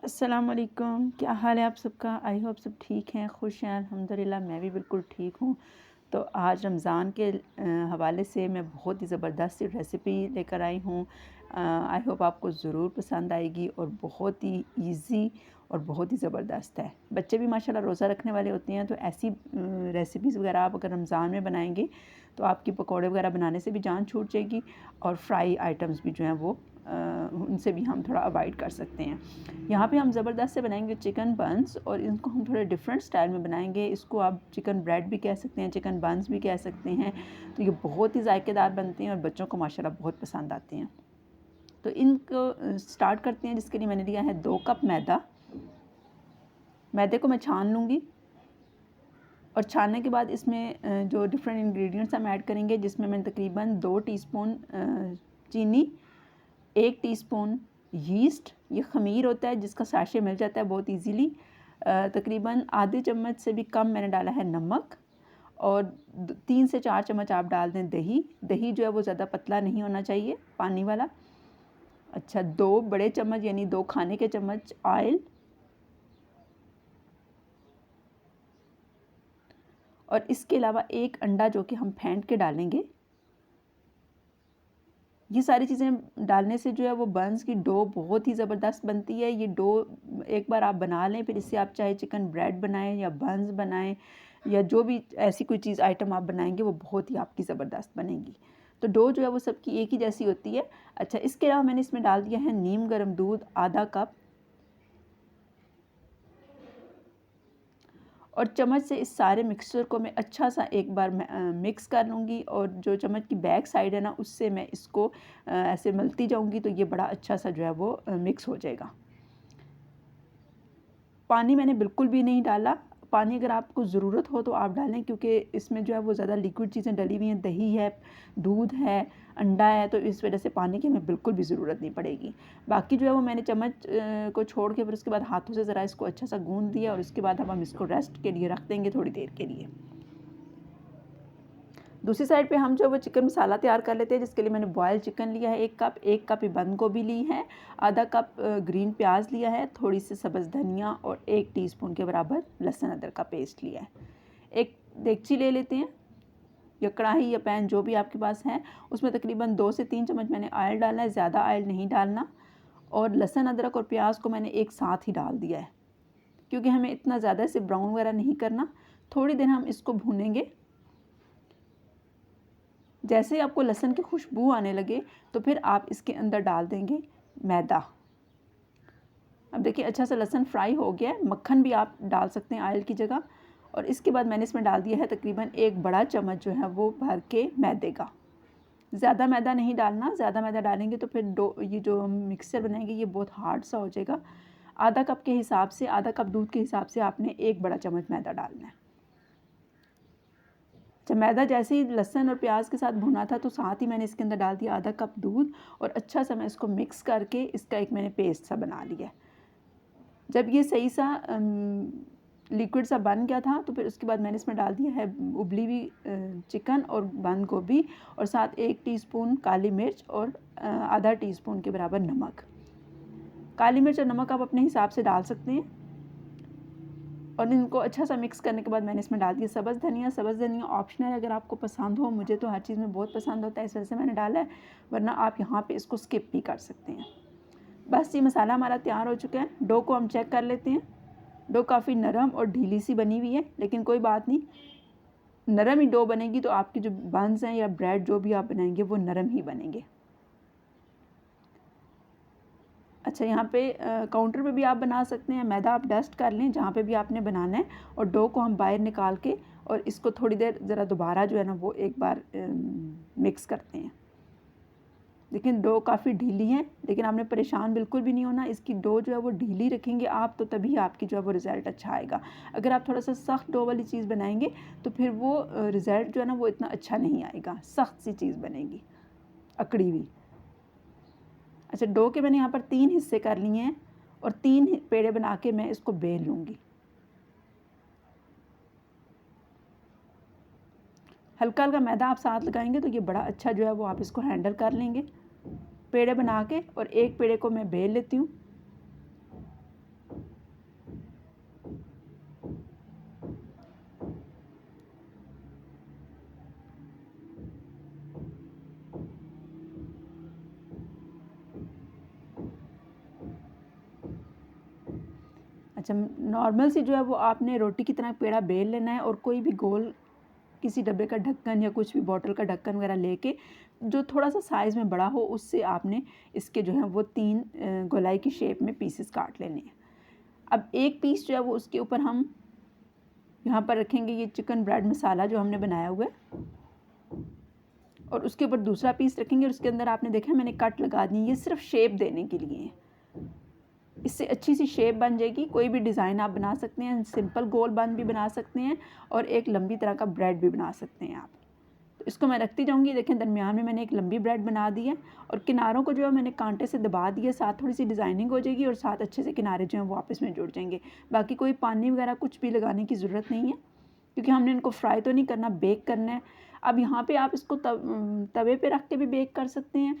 अस्सलाम वालेकुम, क्या हाल है आप सबका। आई होप सब ठीक हैं, खुश हैं। अल्हम्दुलिल्लाह मैं भी बिल्कुल ठीक हूँ। तो आज रमज़ान के हवाले से मैं बहुत ही ज़बरदस्त सी रेसिपी लेकर आई हूँ। आई होप आपको ज़रूर पसंद आएगी और बहुत ही इजी और बहुत ही ज़बरदस्त है। बच्चे भी माशाल्लाह रोज़ा रखने वाले होते हैं, तो ऐसी रेसिपीज़ वगैरह आप अगर रमज़ान में बनाएंगे तो आपकी पकौड़े वगैरह बनाने से भी जान छूट जाएगी और फ्राई आइटम्स भी जो हैं वो उनसे भी हम थोड़ा अवॉइड कर सकते हैं। यहाँ पे हम ज़बरदस्त से बनाएंगे चिकन बन्स और इनको हम थोड़े डिफरेंट स्टाइल में बनाएंगे। इसको आप चिकन ब्रेड भी कह सकते हैं, चिकन बन्स भी कह सकते हैं। तो ये बहुत ही जायकेदार बनते हैं और बच्चों को माशाल्लाह बहुत पसंद आते हैं। तो इनको स्टार्ट करते हैं, जिसके लिए मैंने लिया है 2 कप मैदा। मैदे को मैं छान लूँगी और छानने के बाद इसमें जो डिफरेंट इंग्रेडिएंट्स हम ऐड करेंगे, जिसमें मैंने तकरीबन 2 टीस्पून चीनी, 1 टीस्पून यीस्ट, ये ख़मीर होता है जिसका सैशे मिल जाता है बहुत इजीली। तकरीबन आधे चम्मच से भी कम मैंने डाला है नमक और 3 से 4 चम्मच आप डाल दें दही। दही जो है वो ज़्यादा पतला नहीं होना चाहिए, पानी वाला। अच्छा, 2 बड़े चम्मच यानी 2 खाने के चम्मच ऑयल और इसके अलावा 1 अंडा जो कि हम फेंट के डालेंगे। ये सारी चीज़ें डालने से जो है वो बन्स की डो बहुत ही ज़बरदस्त बनती है। ये डो एक बार आप बना लें, फिर इससे आप चाहे चिकन ब्रेड बनाएं या बन्स बनाएं या जो भी ऐसी कोई चीज़ आइटम आप बनाएंगे वो बहुत ही आपकी ज़बरदस्त बनेगी। तो डो जो है वो सबकी एक ही जैसी होती है। अच्छा, इसके अलावा मैंने इसमें डाल दिया है नीम गर्म दूध आधा कप और चम्मच से इस सारे मिक्सचर को मैं अच्छा सा एक बार मिक्स कर लूँगी और जो चम्मच की बैक साइड है ना, उससे मैं इसको ऐसे मलती जाऊँगी तो ये बड़ा अच्छा सा जो है वो मिक्स हो जाएगा। पानी मैंने बिल्कुल भी नहीं डाला। पानी अगर आपको ज़रूरत हो तो आप डालें, क्योंकि इसमें जो है वो ज़्यादा लिक्विड चीज़ें डली हुई हैं, दही है, दूध है, अंडा है, तो इस वजह से पानी की हमें बिल्कुल भी ज़रूरत नहीं पड़ेगी। बाकी जो है वो मैंने चम्मच को छोड़ के फिर उसके बाद हाथों से ज़रा इसको अच्छा सा गूँध दिया और उसके बाद अब हम इसको रेस्ट के लिए रख देंगे थोड़ी देर के लिए। दूसरी साइड पे हम जो वो चिकन मसाला तैयार कर लेते हैं, जिसके लिए मैंने बॉयल चिकन लिया है 1 कप ही बंद गोभी ली है, आधा कप ग्रीन प्याज लिया है, थोड़ी सी सब्ज़ धनिया और 1 टीस्पून के बराबर लहसुन अदरक का पेस्ट लिया है। एक देगची ले लेते हैं या कढ़ाई या पैन जो भी आपके पास है, उसमें तकरीबन 2 से 3 चम्मच मैंने ऑयल डाला है, ज़्यादा ऑयल नहीं डालना। और लहसुन अदरक और प्याज को मैंने एक साथ ही डाल दिया है, क्योंकि हमें इतना ज़्यादा इसे ब्राउन वगैरह नहीं करना। थोड़ी देर हम इसको भूनेंगे। जैसे ही आपको लहसुन की खुशबू आने लगे तो फिर आप इसके अंदर डाल देंगे मैदा। अब देखिए अच्छा सा लहसुन फ्राई हो गया है। मक्खन भी आप डाल सकते हैं ऑयल की जगह। और इसके बाद मैंने इसमें डाल दिया है तकरीबन 1 बड़ा चम्मच जो है वो भर के मैदे का। ज़्यादा मैदा नहीं डालना, ज़्यादा मैदा डालेंगे तो फिर ये जो हम मिक्सचर बनाएंगे ये बहुत हार्ड सा हो जाएगा। आधा कप के हिसाब से, आधा कप दूध के हिसाब से आपने 1 बड़ा चम्मच मैदा डालना है। जब मैदा जैसे ही लहसुन और प्याज के साथ भुना था तो साथ ही मैंने इसके अंदर डाल दिया आधा कप दूध और अच्छा सा मैं इसको मिक्स करके इसका एक मैंने पेस्ट सा बना लिया। जब ये सही सा लिक्विड सा बन गया था तो फिर उसके बाद मैंने इसमें डाल दिया है उबली हुई चिकन और बंद गोभी और साथ 1 टीस्पून काली मिर्च और आधा टीस्पून के बराबर नमक। काली मिर्च और नमक आप अपने हिसाब से डाल सकते हैं। और इनको अच्छा सा मिक्स करने के बाद मैंने इसमें डाल दिया सब्ज़ धनिया। सब्ज़ धनिया ऑप्शनल है, अगर आपको पसंद हो। मुझे तो हर चीज़ में बहुत पसंद होता है, इस वजह से मैंने डाला है, वरना आप यहाँ पे इसको स्किप भी कर सकते हैं। बस ये मसाला हमारा तैयार हो चुका है। डो को हम चेक कर लेते हैं। डो काफ़ी नरम और ढीली सी बनी हुई है, लेकिन कोई बात नहीं, नरम ही डो बनेगी तो आपकी जो बन्स हैं या ब्रेड जो भी आप बनाएंगे वो नरम ही बनेंगे। अच्छा, यहाँ पे काउंटर पे भी आप बना सकते हैं। मैदा आप डस्ट कर लें जहाँ पे भी आपने बनाना है और डो को हम बाहर निकाल के और इसको थोड़ी देर ज़रा दोबारा जो है ना वो एक बार मिक्स करते हैं। लेकिन डो काफ़ी ढीली है, लेकिन आपने परेशान बिल्कुल भी नहीं होना। इसकी डो जो है वो ढीली रखेंगे आप तो तभी आपकी जो है वो रिज़ल्ट अच्छा आएगा। अगर आप थोड़ा सा सख्त डो वाली चीज़ बनाएंगे तो फिर वो रिज़ल्ट जो है ना वो इतना अच्छा नहीं आएगा, सख्त सी चीज़ बनेगी, अकड़ी हुई। अच्छा, डो के मैंने यहाँ पर 3 हिस्से कर लिए हैं और 3 पेड़े बना के मैं इसको बेल लूँगी। हल्का हल्का मैदा आप साथ लगाएंगे तो ये बड़ा अच्छा जो है वो आप इसको हैंडल कर लेंगे। पेड़े बना के और एक पेड़े को मैं बेल लेती हूँ। अच्छा, नॉर्मल सी जो है वो आपने रोटी की तरह पेड़ा बेल लेना है और कोई भी गोल किसी डब्बे का ढक्कन या कुछ भी बॉटल का ढक्कन वगैरह लेके जो थोड़ा सा साइज़ में बड़ा हो उससे आपने इसके जो है वो 3 गोलाई की शेप में पीसेस काट लेने हैं। अब एक पीस जो है वो उसके ऊपर हम यहाँ पर रखेंगे ये चिकन ब्रेड मसाला जो हमने बनाया हुआ है, और उसके ऊपर दूसरा पीस रखेंगे और उसके अंदर आपने देखा मैंने कट लगा दी। ये सिर्फ शेप देने के लिए है, इससे अच्छी सी शेप बन जाएगी। कोई भी डिज़ाइन आप बना सकते हैं, सिंपल गोल बन भी बना सकते हैं और एक लंबी तरह का ब्रेड भी बना सकते हैं आप। तो इसको मैं रखती जाऊंगी। देखें दरमियान में मैंने एक लंबी ब्रेड बना दी है और किनारों को जो है मैंने कांटे से दबा दिया, साथ थोड़ी सी डिज़ाइनिंग हो जाएगी और साथ अच्छे से किनारे जो हैं वो आपस में जुड़ जाएंगे। बाकी कोई पानी वगैरह कुछ भी लगाने की ज़रूरत नहीं है क्योंकि हमने इनको फ्राई तो नहीं करना, बेक करना है। अब यहाँ पे आप इसको तवे पे रख के भी बेक कर सकते हैं,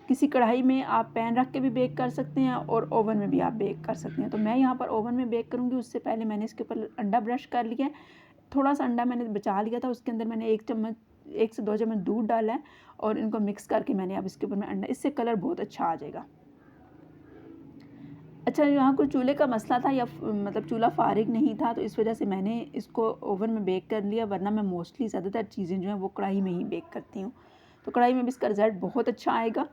किसी कढ़ाई में आप पैन रख के भी बेक कर सकते हैं और ओवन में भी आप बेक कर सकते हैं। तो मैं यहाँ पर ओवन में बेक करूँगी। उससे पहले मैंने इसके ऊपर अंडा ब्रश कर लिया है, थोड़ा सा अंडा मैंने बचा लिया था, उसके अंदर मैंने 1 से 2 चम्मच दूध डाला है और इनको मिक्स करके मैंने अब इसके ऊपर में अंडा, इससे कलर बहुत अच्छा आ जाएगा। अच्छा, यहाँ कोई चूल्हे का मसला था या मतलब चूल्हा फारिग नहीं था, तो इस वजह से मैंने इसको ओवन में बेक कर लिया, वरना मैं मोस्टली ज़्यादातर चीज़ें जो हैं वो कढ़ाई में ही बेक करती हूँ। तो कढ़ाई में भी इसका रिज़ल्ट बहुत अच्छा आएगा।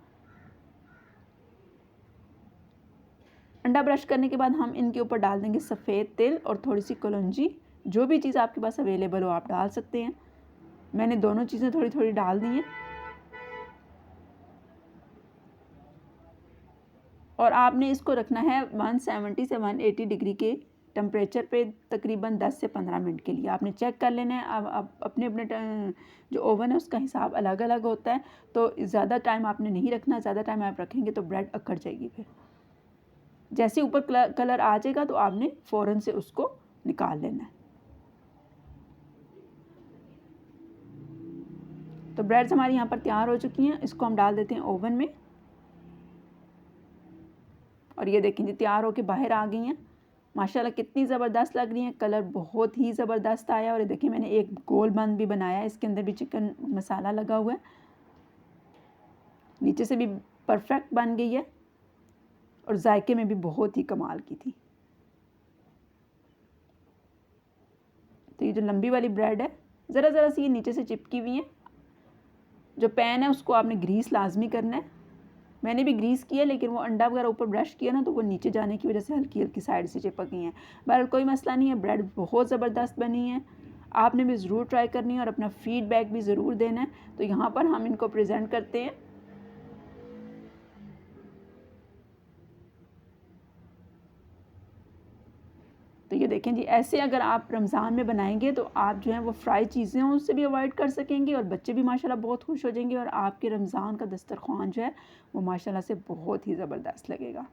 अंडा ब्रश करने के बाद हम इनके ऊपर डाल देंगे सफ़ेद तिल और थोड़ी सी कलौंजी। जो भी चीज़ आपके पास अवेलेबल हो आप डाल सकते हैं। मैंने दोनों चीज़ें थोड़ी थोड़ी डाल दी हैं और आपने इसको रखना है 170 से 180 डिग्री के टेम्परेचर पे तकरीबन 10 से 15 मिनट के लिए। आपने चेक कर लेना है। अब अपने अपने जो ओवन है उसका हिसाब अलग अलग होता है, तो ज़्यादा टाइम आपने नहीं रखना। ज़्यादा टाइम आप रखेंगे तो ब्रेड अकड़ जाएगी। फिर जैसे ऊपर कलर आ जाएगा तो आपने फ़ौरन से उसको निकाल लेना है। तो ब्रेड्स हमारी यहाँ पर तैयार हो चुकी हैं। इसको हम डाल देते हैं ओवन में और ये देखें जी तैयार होके बाहर आ गई हैं। माशाल्लाह कितनी ज़बरदस्त लग रही हैं, कलर बहुत ही ज़बरदस्त आया। और ये देखिए मैंने एक गोल बन भी बनाया है, इसके अंदर भी चिकन मसाला लगा हुआ है, नीचे से भी परफेक्ट बन गई है और जायके में भी बहुत ही कमाल की थी। तो ये जो लंबी वाली ब्रेड है ज़रा ज़रा सी ये नीचे से चिपकी हुई है। जो पैन है उसको आपने ग्रीस लाजमी करना है। मैंने भी ग्रीस किया, लेकिन वो अंडा वगैरह ऊपर ब्रश किया ना तो वो नीचे जाने की वजह से हल्की हल्की साइड से चिपक गई हैं। बहरहाल कोई मसला नहीं है, ब्रेड बहुत ज़बरदस्त बनी है। आपने भी ज़रूर ट्राई करनी है और अपना फ़ीडबैक भी ज़रूर देना है। तो यहाँ पर हम इनको प्रेजेंट करते हैं। तो ये देखें जी, ऐसे अगर आप रमज़ान में बनाएंगे तो आप जो है वो फ्राई चीज़ें हैं उससे भी अवॉइड कर सकेंगे और बच्चे भी माशाल्लाह बहुत खुश हो जाएंगे और आपके रमज़ान का दस्तरख़्वान जो है वो माशाल्लाह से बहुत ही ज़बरदस्त लगेगा।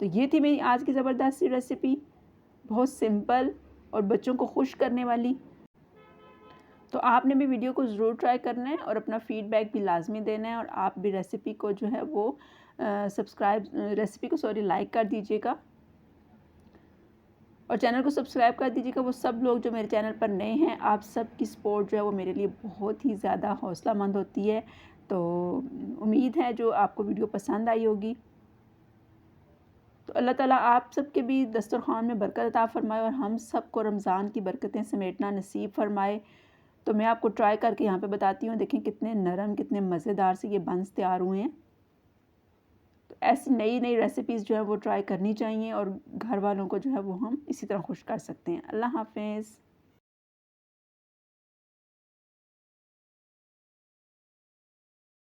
तो ये थी मेरी आज की ज़बरदस्त सी रेसिपी, बहुत सिंपल और बच्चों को खुश करने वाली। तो आपने भी वीडियो को ज़रूर ट्राई करना है और अपना फ़ीडबैक भी लाजमी देना है और आप भी रेसिपी को जो है वो लाइक कर दीजिएगा और चैनल को सब्सक्राइब कर दीजिएगा। वो सब लोग जो मेरे चैनल पर नए हैं, आप सब की सपोर्ट जो है वो मेरे लिए बहुत ही ज़्यादा हौसलामंद होती है। तो उम्मीद है जो आपको वीडियो पसंद आई होगी। तो अल्लाह ताला आप सब के भी दस्तरख़्वान में बरकत अता फ़रमाए और हम सब को रमज़ान की बरकतें समेटना नसीब फ़रमाए। तो मैं आपको ट्राई करके यहाँ पे बताती हूँ। देखें कितने नरम, कितने मज़ेदार से ये बंस तैयार हुए हैं। तो ऐसी नई नई रेसिपीज़ जो है वो ट्राई करनी चाहिए और घर वालों को जो है वो हम इसी तरह खुश कर सकते हैं। अल्लाह हाफ़िज़।